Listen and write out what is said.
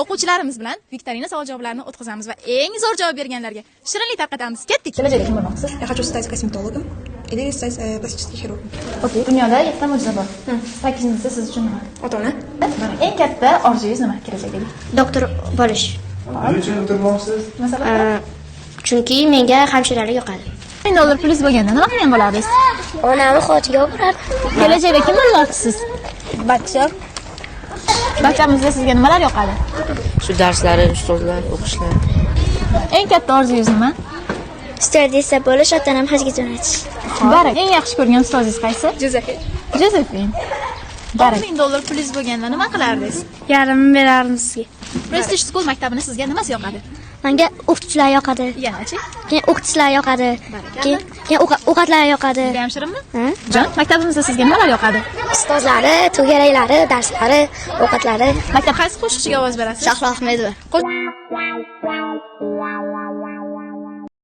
O'quvchilarimiz bilan viktorina savol javoblarini o'tkazamiz va eng zo'r javob berganlarga shirinlik tarqatamiz. Ketdik. Kelajakda kim bo'lmoqchisiz? Я хочу стать косметологом или стать пластическим хирургом. Okey, dunyoda 7 ta mo'jiza bor. 8-si siz uchun nima? Ota-ona. Eng katta orzungiz nima kelajakdagi? Doktor bo'lish. Nima uchun o'tirmoqsiz? Masalan, Chunki menga hamshiralik yoqadi. $1000 plyus bo'lganda nima qilgan bo'lardingiz? Onamni xotiga o'g'irardim. Kelajakda kim bo'lmoqchisiz? Bachcha. Barchamizda sizga nimalar yoqadi? Shu darslari, ustozlar, o'qishlar. Eng katta orzungiz nima? Stewardessa bo'lish, ota-onam hajga jo'natish. Barak. Eng yaxshi ko'rgan ustozingiz qaysi? Josephine. Josephine. Barak. $1000 plyus bo'lganda nima qilardingiz? Yarimini berardim sizga. Prestige School maktabini sizga nimasi yoqadi? Menga o'qituvchilar yoqadi. Yana-chi? Keyin o'qituvchilar yoqadi. Keyin ovqatlar yoqadi. Juda ham shirinmi? Jon, maktabimizda sizga nimalar yoqadi? Ustozlari, to'garaklari, darslari, ovqatlari. Maktab qaysi qo'shiqchiga ovoz berasiz? Shahlo Ahmedova.